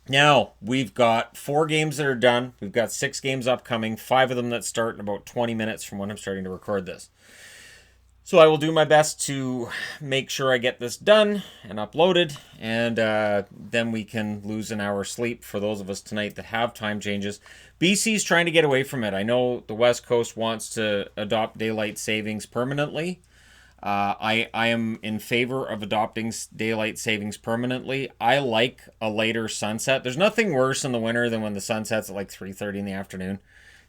Now, we've got 4 games that are done. We've got 6 games upcoming, 5 of them that start in about 20 minutes from when I'm starting to record this. So I will do my best to make sure I get this done and uploaded, and then we can lose an hour's sleep for those of us tonight that have time changes. BC's trying to get away from it. I know the West Coast wants to adopt daylight savings permanently. I am in favor of adopting daylight savings permanently. I like a later sunset. There's nothing worse in the winter than when the sun sets at like 3:30 in the afternoon.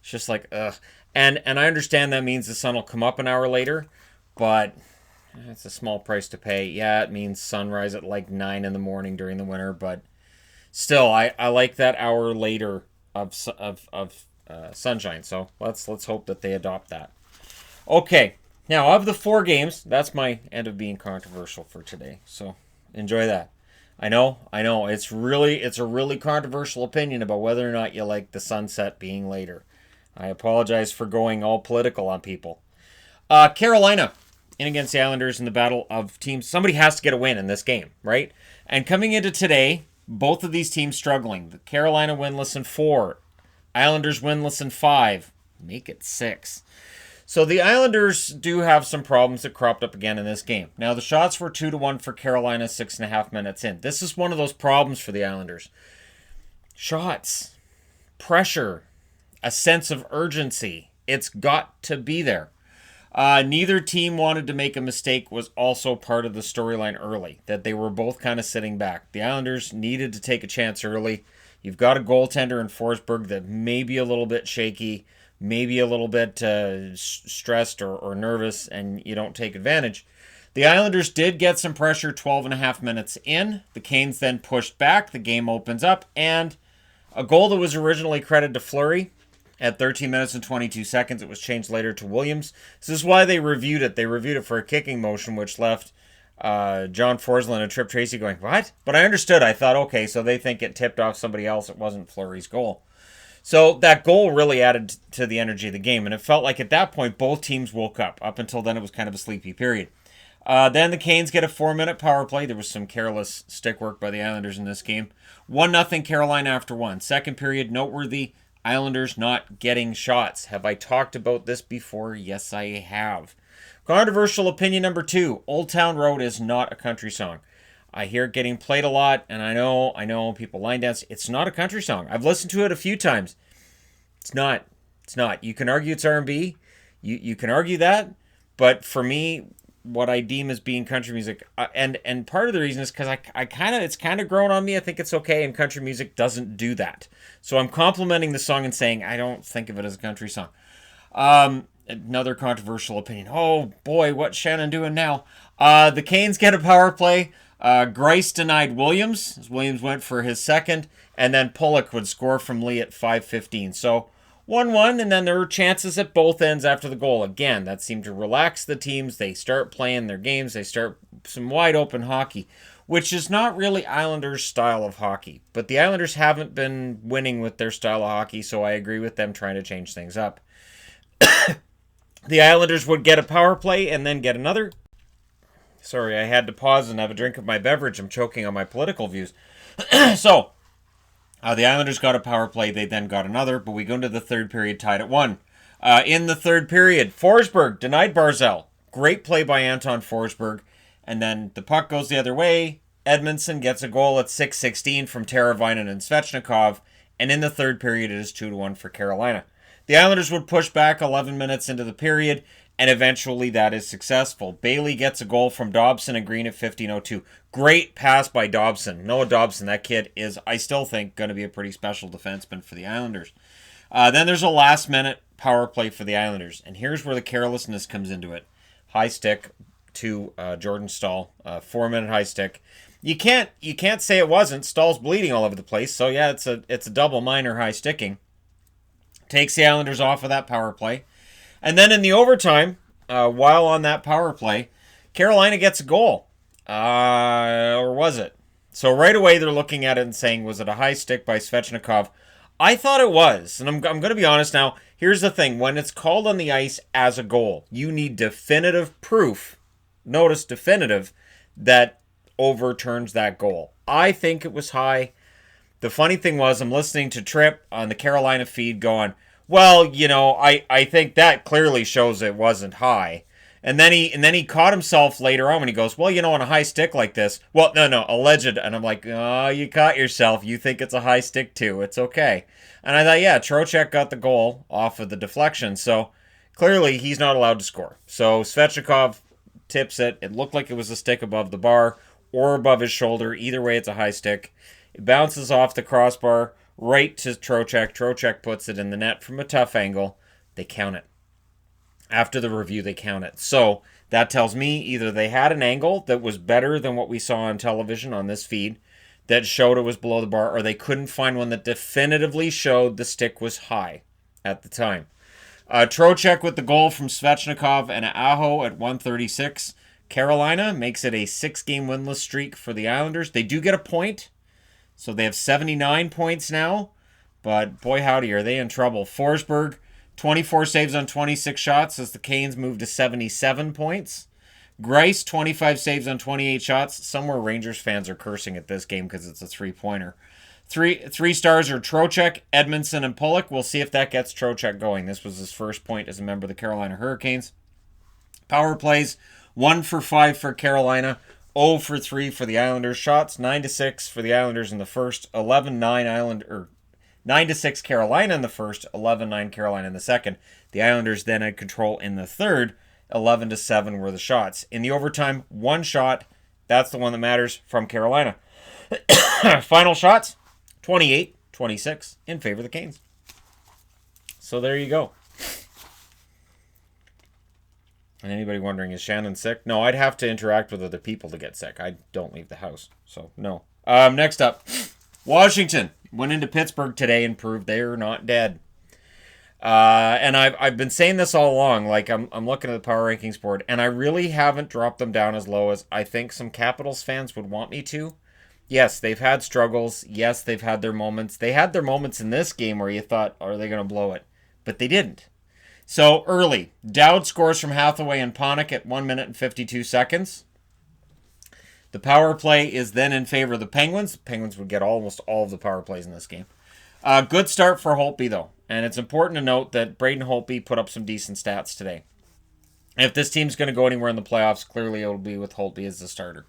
It's just like ugh. And I understand that means the sun will come up an hour later, but it's a small price to pay. Yeah, it means sunrise at like 9 in the morning during the winter, but still, I like that hour later of sunshine. So let's hope that they adopt that. Okay, now of the 4 games, that's my end of being controversial for today. So enjoy that. I know. It's a really controversial opinion about whether or not you like the sunset being later. I apologize for going all political on people. Carolina in against the Islanders in the battle of teams. Somebody has to get a win in this game, right? And coming into today, both of these teams struggling. The Carolina winless in 4, Islanders winless in 5. Make it 6. So the Islanders do have some problems that cropped up again in this game. Now the shots were 2-1 for Carolina, 6.5 minutes in. This is one of those problems for the Islanders. Shots, pressure, a sense of urgency. It's got to be there. Neither team wanted to make a mistake was also part of the storyline early, that they were both kind of sitting back. The Islanders needed to take a chance early. You've got a goaltender in Forsberg that may be a little bit shaky, maybe a little bit stressed or nervous, and you don't take advantage. The Islanders did get some pressure 12.5 minutes in. The Canes then pushed back. The game opens up, and a goal that was originally credited to Fleury at 13 minutes and 22 seconds. It was changed later to Williams. This is why they reviewed it. They reviewed it for a kicking motion, which left John Forsland and Trip Tracy going, what? But I understood. I thought, okay, so they think it tipped off somebody else. It wasn't Fleury's goal. So that goal really added to the energy of the game, and it felt like at that point both teams woke up. Up until then, it was kind of a sleepy period. Then the Canes get a 4-minute power play. There was some careless stick work by the Islanders in this game. 1-0 Carolina after 1. Second period, noteworthy. Islanders not getting shots. Have I talked about this before? Yes, I have. Controversial opinion number 2. Old Town Road is not a country song. I hear it getting played a lot, and I know people line dance. It's not a country song. I've listened to it a few times. It's not. It's not. You can argue it's R&B. You can argue that, but for me, what I deem as being country music, and part of the reason is because it's kind of grown on me. I think it's okay, and country music doesn't do that. So I'm complimenting the song and saying I don't think of it as a country song. Another controversial opinion. Oh boy, what's Shannon doing now? The Canes get a power play. Grice denied Williams, as Williams went for his second, and then Pollock would score from Lee at 5:15. So 1-1, and then there were chances at both ends after the goal. Again, that seemed to relax the teams. They start playing their games. They start some wide open hockey, which is not really Islanders' style of hockey. But the Islanders haven't been winning with their style of hockey, so I agree with them trying to change things up. The Islanders would get a power play and then get another. Sorry, I had to pause and have a drink of my beverage. I'm choking on my political views. So, the Islanders got a power play. They then got another, but we go into the third period tied at 1. In the third period, Forsberg denied Barzell. Great play by Anton Forsberg. And then the puck goes the other way. Edmondson gets a goal at 6:16 from Teravainen and Svechnikov. And in the third period, it is 2-1 for Carolina. The Islanders would push back 11 minutes into the period, and eventually that is successful. Bailey gets a goal from Dobson and Green at 15:02. Great pass by Dobson. Noah Dobson, that kid is, I still think, going to be a pretty special defenseman for the Islanders. Then there's a last-minute power play for the Islanders, and here's where the carelessness comes into it. High stick to Jordan Staal, 4-minute high stick. You can't say it wasn't. Stahl's bleeding all over the place, so yeah, it's a double minor high sticking. Takes the Islanders off of that power play. And then in the overtime, while on that power play, Carolina gets a goal. Or was it? So right away they're looking at it and saying, was it a high stick by Svechnikov? I thought it was. And I'm going to be honest now. Here's the thing. When it's called on the ice as a goal, you need definitive proof. Notice definitive, that overturns that goal. I think it was high. The funny thing was, I'm listening to Tripp on the Carolina feed going, well, I think that clearly shows it wasn't high. And then he caught himself later on when he goes, well, on a high stick like this, well, no, alleged. And I'm like, oh, you caught yourself. You think it's a high stick too. It's okay. And I thought, yeah, Trocheck got the goal off of the deflection. So clearly he's not allowed to score. So Svechnikov tips it. It looked like it was a stick above the bar or above his shoulder. Either way, it's a high stick. It bounces off the crossbar right to Trocheck. Trocheck puts it in the net from a tough angle. They count it. After the review, they count it. So that tells me either they had an angle that was better than what we saw on television on this feed that showed it was below the bar, or they couldn't find one that definitively showed the stick was high at the time. Trocheck with the goal from Svechnikov and Aho at 1:36. Carolina makes it a 6-game winless streak for the Islanders. They do get a point, so they have 79 points now, but boy howdy, are they in trouble. Forsberg, 24 saves on 26 shots as the Canes move to 77 points. Greiss, 25 saves on 28 shots. Somewhere Rangers fans are cursing at this game because it's a three-pointer. Three stars are Trocheck, Edmondson, and Pulock. We'll see if that gets Trocheck going. This was his first point as a member of the Carolina Hurricanes. Power plays, 1 for 5 for Carolina, 0 for 3 for the Islanders. Shots, 9-6 for the Islanders in the first, 9-6 Carolina in the first, 11-9 Carolina in the second. The Islanders then had control in the third. 11-7 were the shots. In the overtime, 1 shot. That's the one that matters from Carolina. Final shots, 28-26 in favor of the Canes. So there you go. And anybody wondering, is Shannon sick? No, I'd have to interact with other people to get sick. I don't leave the house. So, no. Next up, Washington went into Pittsburgh today and proved they're not dead. And I've been saying this all along. Like, I'm looking at the power rankings board, and I really haven't dropped them down as low as I think some Capitals fans would want me to. Yes, they've had struggles. Yes, they've had their moments. They had their moments in this game where you thought, are they going to blow it? But they didn't. So, early. Dowd scores from Hathaway and Panik at 1 minute and 52 seconds. The power play is then in favor of the Penguins. The Penguins would get almost all of the power plays in this game. Good start for Holtby, though. And it's important to note that Braden Holtby put up some decent stats today. If this team's going to go anywhere in the playoffs, clearly it'll be with Holtby as the starter.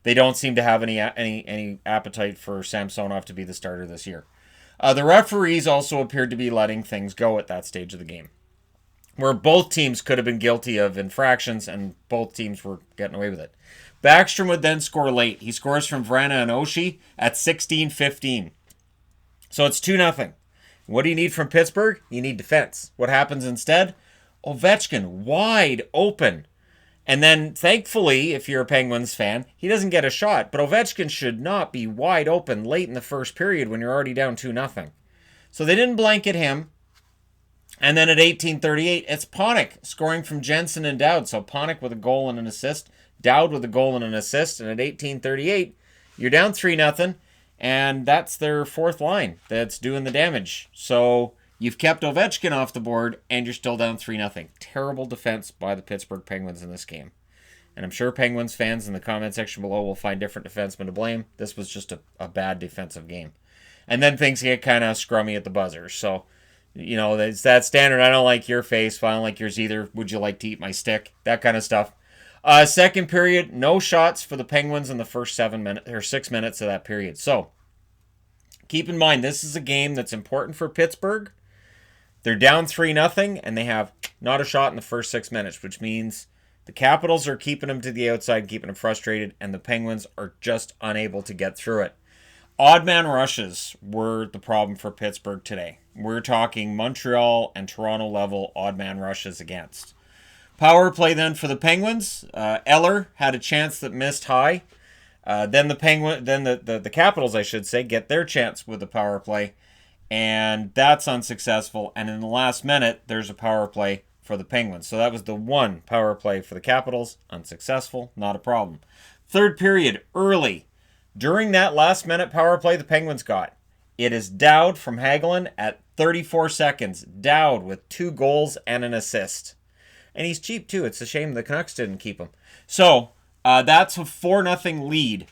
They don't seem to have any appetite for Samsonov to be the starter this year. The referees also appeared to be letting things go at that stage of the game, where both teams could have been guilty of infractions and both teams were getting away with it. Backstrom would then score late. He scores from Vrana and Oshie at 16-15. So it's 2-0. What do you need from Pittsburgh? You need defense. What happens instead? Ovechkin wide open. And then, thankfully, if you're a Penguins fan, he doesn't get a shot. But Ovechkin should not be wide open late in the first period when you're already down 2-0. So they didn't blanket him. And then at 18:38, it's Panik scoring from Jensen and Dowd. So Panik with a goal and an assist. Dowd with a goal and an assist. And at 18:38, you're down 3-0. And that's their fourth line that's doing the damage. So you've kept Ovechkin off the board, and you're still down 3-0. Terrible defense by the Pittsburgh Penguins in this game. And I'm sure Penguins fans in the comment section below will find different defensemen to blame. This was just a bad defensive game. And then things get kind of scrummy at the buzzer. So, it's that standard, I don't like your face, I don't like yours either. Would you like to eat my stick? That kind of stuff. Second period, no shots for the Penguins in the first 6 minutes of that period. So, keep in mind, this is a game that's important for Pittsburgh. They're down 3-0, and they have not a shot in the first 6 minutes, which means the Capitals are keeping them to the outside, keeping them frustrated, and the Penguins are just unable to get through it. Odd man rushes were the problem for Pittsburgh today. We're talking Montreal and Toronto level odd man rushes against. Power play then for the Penguins. Eller had a chance that missed high. Then the Capitals, I should say, get their chance with the power play, and that's unsuccessful. And in the last minute, there's a power play for the Penguins. So that was the one power play for the Capitals. Unsuccessful, not a problem. Third period, early. During that last minute power play the Penguins got, it is Dowd from Hagelin at 34 seconds. Dowd with 2 goals and an assist. And he's cheap too. It's a shame the Canucks didn't keep him. So that's a 4-0 lead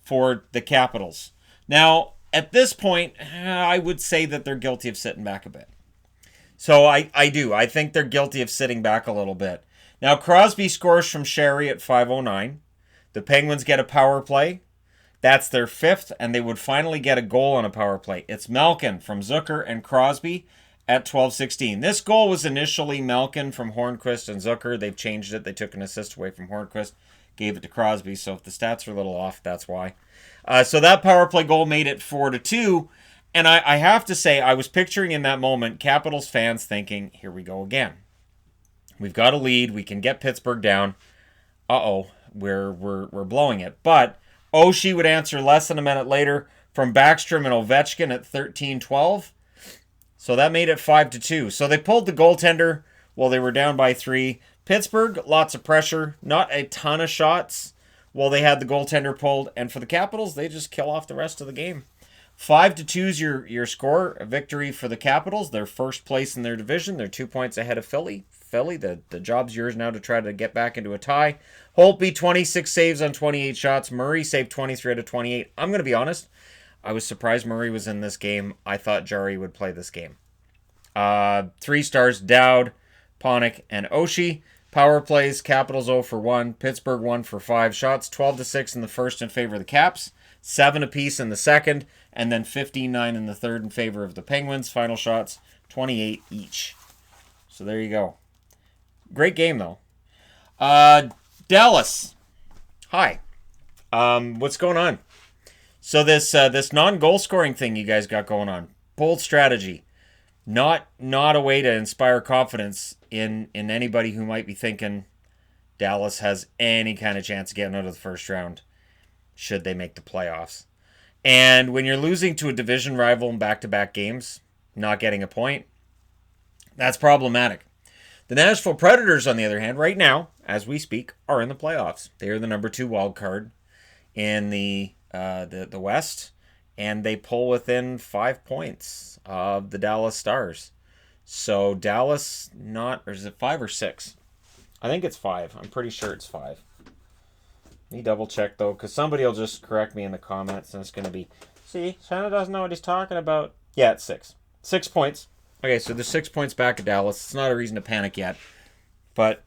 for the Capitals. Now, at this point, I would say that they're guilty of sitting back a bit. So I do. I think they're guilty of sitting back a little bit. Now, Crosby scores from Sherry at 5:09. The Penguins get a power play. That's their fifth, and they would finally get a goal on a power play. It's Malkin from Zucker and Crosby at 12:16. This goal was initially Malkin from Hornqvist and Zucker. They've changed it. They took an assist away from Hornqvist, gave it to Crosby. So if the stats are a little off, that's why. So that power play goal made it 4-2. And I have to say, I was picturing in that moment Capitals fans thinking, here we go again. We've got a lead. We can get Pittsburgh down. Uh-oh, we're blowing it. But Oshie would answer less than a minute later from Backstrom and Ovechkin at 13:12. So that made it 5-2. So they pulled the goaltender while they were down by 3. Pittsburgh, lots of pressure, not a ton of shots while they had the goaltender pulled. And for the Capitals, they just kill off the rest of the game. 5-2 is your score. A victory for the Capitals. They're first place in their division. They're 2 points ahead of Philly. Philly, the job's yours now to try to get back into a tie. Holtby, 26 saves on 28 shots. Murray saved 23 out of 28. I'm going to be honest. I was surprised Murray was in this game. I thought Jarry would play this game. 3 stars, Dowd, Panik, and Oshie. Power plays, Capitals 0 for 1. Pittsburgh 1 for 5 shots. 12-6 in the first in favor of the Caps. 7 apiece in the second. And then 15-9 in the third in favor of the Penguins. Final shots, 28 each. So there you go. Great game, though. Dallas. Hi. What's going on? So this non-goal scoring thing you guys got going on. Bold strategy. Not a way to inspire confidence in anybody who might be thinking Dallas has any kind of chance of getting out of the first round should they make the playoffs. And when you're losing to a division rival in back-to-back games, not getting a point, that's problematic. The Nashville Predators, on the other hand, right now, as we speak, are in the playoffs. They are the number 2 wild card in the West, and they pull within 5 points of the Dallas Stars. So Dallas or is it 5 or 6? I think it's 5. I'm pretty sure it's 5. Let me double check, though, because somebody will just correct me in the comments, and it's going to be, see, Shannon doesn't know what he's talking about. Yeah, it's 6. 6 points. Okay, so there's 6 points back at Dallas. It's not a reason to panic yet. But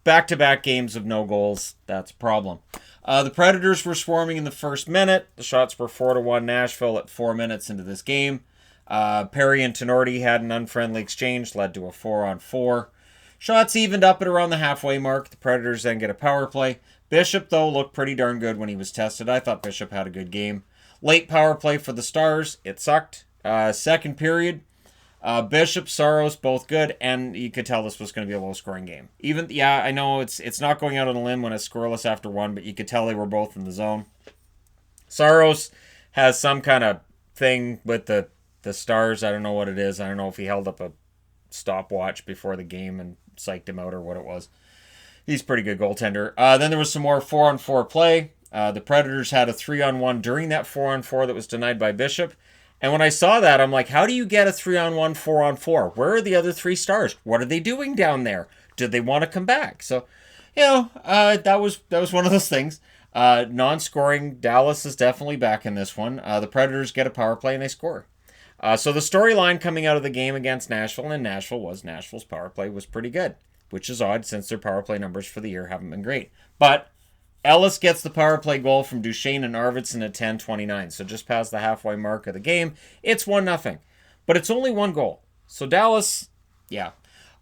back-to-back games of no goals, that's a problem. The Predators were swarming in the first minute. The shots were 4-1 Nashville at 4 minutes into this game. Perry and Tenorti had an unfriendly exchange, led to a 4-on-4. Shots evened up at around the halfway mark. The Predators then get a power play. Bishop, though, looked pretty darn good when he was tested. I thought Bishop had a good game. Late power play for the Stars. It sucked. Second period, Bishop, Saros, both good, and you could tell this was going to be a low-scoring game. I know it's not going out on a limb when it's scoreless after 1, but you could tell they were both in the zone. Saros has some kind of thing with the Stars. I don't know what it is. I don't know if he held up a stopwatch before the game and psyched him out or what it was. He's a pretty good goaltender. Then there was some more 4-on-4 play. The Predators had a 3-on-1 during that 4-on-4 that was denied by Bishop. And when I saw that, I'm like, how do you get a 3-on-1, 4-on-4? Where are the other 3 Stars? What are they doing down there? Did they want to come back? So, that was one of those things. Non-scoring, Dallas is definitely back in this one. The Predators get a power play and they score. So the storyline coming out of the game against Nashville and Nashville was Nashville's power play was pretty good, which is odd since their power play numbers for the year haven't been great. But Ellis gets the power play goal from Duchesne and Arvidsson at 10:29, so just past the halfway mark of the game. It's 1-0, but it's only 1 goal. So Dallas, yeah.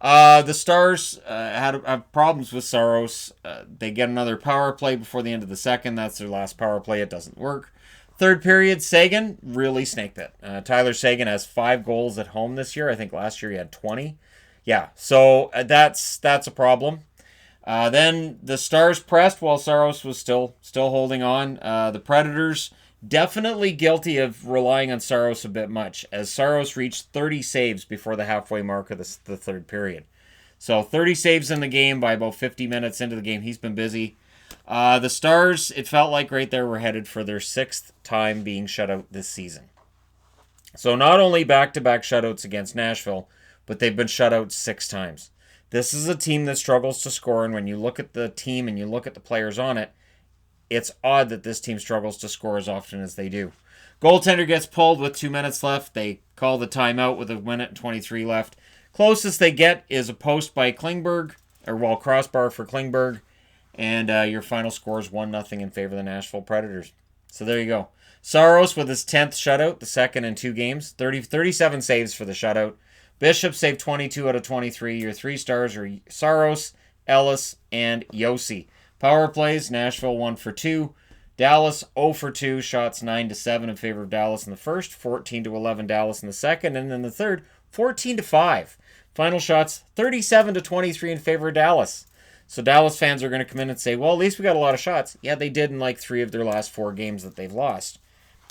The Stars have problems with Saros. They get another power play before the end of the second. That's their last power play. It doesn't work. Third period, Sagan really snaked it. Tyler Sagan has 5 goals at home this year. I think last year he had 20. Yeah, so that's a problem. Then the Stars pressed while Saros was still holding on. The Predators definitely guilty of relying on Saros a bit much, as Saros reached 30 saves before the halfway mark of the third period. So 30 saves in the game by about 50 minutes into the game. He's been busy. The Stars, it felt like right there, were headed for their 6th time being shut out this season. So not only back-to-back shutouts against Nashville, but they've been shut out 6 times. This is a team that struggles to score, and when you look at the team and you look at the players on it, it's odd that this team struggles to score as often as they do. Goaltender gets pulled with 2 minutes left. They call the timeout with a minute and 23 left. Closest they get is a post by Klingberg, crossbar for Klingberg. And your final score is 1-0 in favor of the Nashville Predators. So there you go. Saros with his 10th shutout, the second in 2 games. 37 saves for the shutout. Bishop saved 22 out of 23. Your 3 stars are Saros, Ellis, and Yossi. Power plays, Nashville 1 for 2. Dallas 0 for 2. Shots 9-7 in favor of Dallas in the first. 14-11 Dallas in the second. And in the third, 14-5. Final shots 37-23 in favor of Dallas. So Dallas fans are going to come in and say, well, at least we got a lot of shots. Yeah, they did in like 3 of their last 4 games that they've lost.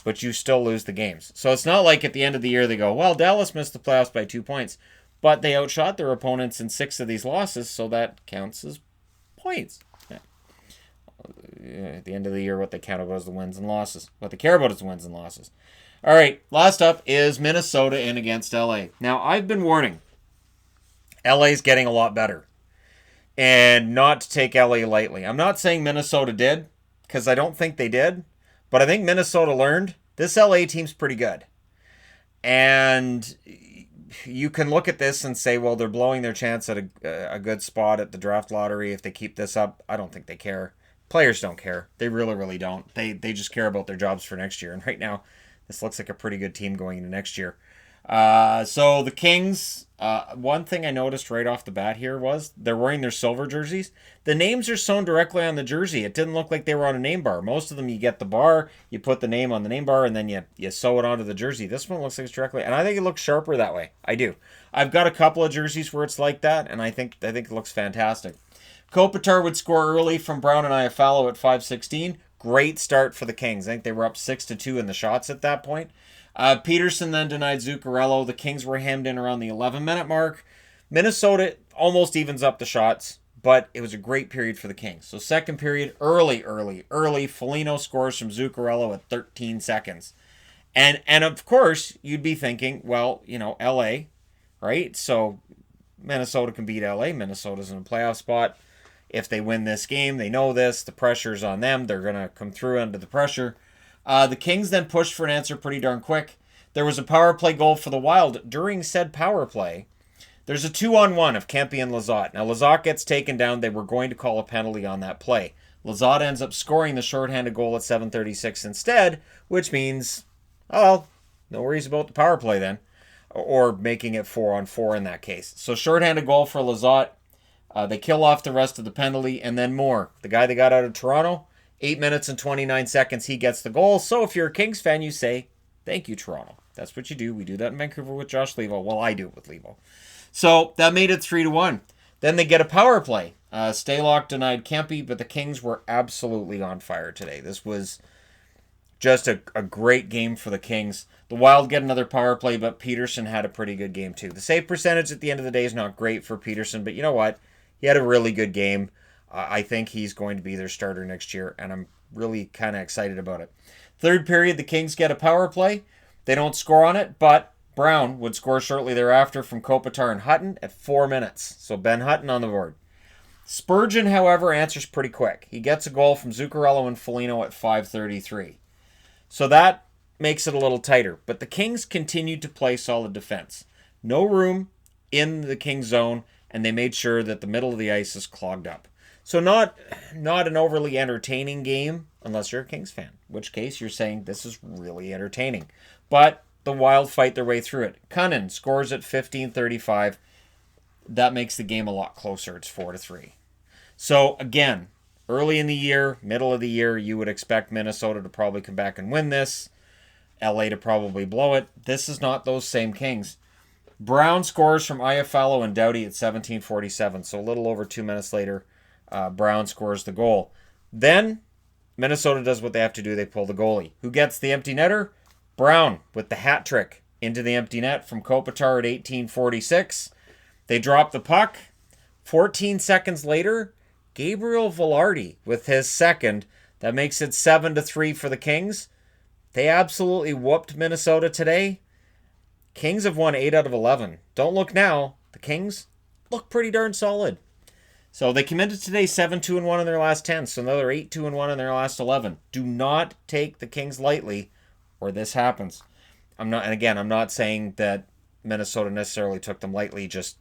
But you still lose the games. So it's not like at the end of the year they go, well, Dallas missed the playoffs by 2 points. But they outshot their opponents in 6 of these losses, so that counts as points. Yeah. At the end of the year, what they count about is the wins and losses. What they care about is the wins and losses. All right, last up is Minnesota in against LA. Now, I've been warning. LA's getting a lot better. And not to take LA lightly. I'm not saying Minnesota did, because I don't think they did. But I think Minnesota learned this LA team's pretty good. And you can look at this and say, well, they're blowing their chance at a good spot at the draft lottery if they keep this up. I don't think they care. Players don't care. They really, really don't. They just care about their jobs for next year. And right now, this looks like a pretty good team going into next year. So the Kings, one thing I noticed right off the bat here was they're wearing their silver jerseys. The names are sewn directly on the jersey. It didn't look like they were on a name bar. Most of them, you get the bar, you put the name on the name bar, and then you sew it onto the jersey. This one looks like it's directly, and I think it looks sharper that way. I do. I've got a couple of jerseys where it's like that, and I think it looks fantastic. Kopitar would score early from Brown and Iafallo at 5:16. Great start for the Kings. I think they were up 6-2 in the shots at that point. Peterson then denied Zuccarello. The Kings were hemmed in around the 11-minute mark. Minnesota almost evens up the shots, but it was a great period for the Kings. So second period, early. Foligno scores from Zuccarello at 13 seconds. And of course, you'd be thinking, well, LA, right? So Minnesota can beat LA. Minnesota's in a playoff spot. If they win this game, they know this. The pressure's on them. They're going to come through under the pressure. The Kings then pushed for an answer pretty darn quick. There was a power play goal for the Wild. During said power play, there's a 2-on-1 of Kempe and Lizotte. Now, Lizotte gets taken down. They were going to call a penalty on that play. Lizotte ends up scoring the shorthanded goal at 7:36 instead, which means, no worries about the power play then. Or making it 4-on-4 in that case. So shorthanded goal for Lizotte. They kill off the rest of the penalty, and then more. The guy they got out of Toronto, 8 minutes and 29 seconds, he gets the goal. So if you're a Kings fan, you say, thank you, Toronto. That's what you do. We do that in Vancouver with Josh Levo. Well, I do it with Levo. So that made it 3-1. Then they get a power play. Stalock denied Kempe, but the Kings were absolutely on fire today. This was just a great game for the Kings. The Wild get another power play, but Peterson had a pretty good game too. The save percentage at the end of the day is not great for Peterson, but you know what? He had a really good game. I think he's going to be their starter next year, and I'm really kind of excited about it. Third period, the Kings get a power play. They don't score on it, but Brown would score shortly thereafter from Kopitar and Hutton at 4 minutes. So Ben Hutton on the board. Spurgeon, however, answers pretty quick. He gets a goal from Zuccarello and Foligno at 5:33. So that makes it a little tighter. But the Kings continued to play solid defense. No room in the Kings zone, and they made sure that the middle of the ice is clogged up. So not an overly entertaining game, unless you're a Kings fan, in which case you're saying this is really entertaining. But the Wild fight their way through it. Cunnin scores at 15:35. That makes the game a lot closer. It's 4-3. So again, early in the year, middle of the year, you would expect Minnesota to probably come back and win this. LA to probably blow it. This is not those same Kings. Brown scores from Iafallo and Doughty at 17:47. So a little over 2 minutes later, Brown scores the goal. Then Minnesota does what they have to do. They pull the goalie. Who gets the empty netter? Brown with the hat trick into the empty net from Kopitar at 18:46. They drop the puck. 14 seconds later, Gabriel Velarde with his second. That makes it 7-3 for the Kings. They absolutely whooped Minnesota today. Kings have won 8 out of 11. Don't look now. The Kings look pretty darn solid. So they come into today 7-2-1 in their last 10. So another 8-2-1 in their last 11. Do not take the Kings lightly. or this happens. I'm not saying that Minnesota necessarily took them lightly, just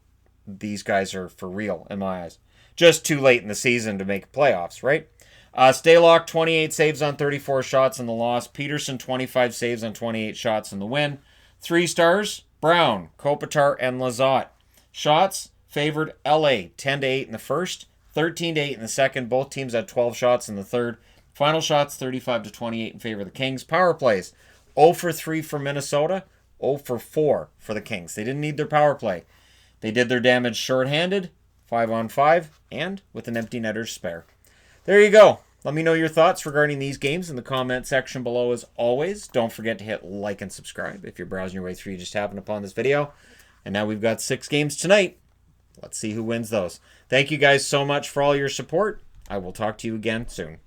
these guys are for real in my eyes. Just too late in the season to make playoffs, right? Stalock, 28 saves on 34 shots in the loss. Peterson, 25 saves on 28 shots in the win. 3 stars, Brown, Kopitar, and Lizotte. Shots favored LA, 10-8 in the first, 13-8 in the second. Both teams had 12 shots in the third. Final shots, 35-28 in favor of the Kings. Power plays, 0 for 3 for Minnesota, 0 for 4 for the Kings. They didn't need their power play. They did their damage shorthanded, 5-on-5, and with an empty netter spare. There you go. Let me know your thoughts regarding these games in the comment section below as always. Don't forget to hit like and subscribe if you're browsing your way through. You just happened upon this video. And now we've got 6 games tonight. Let's see who wins those. Thank you guys so much for all your support. I will talk to you again soon.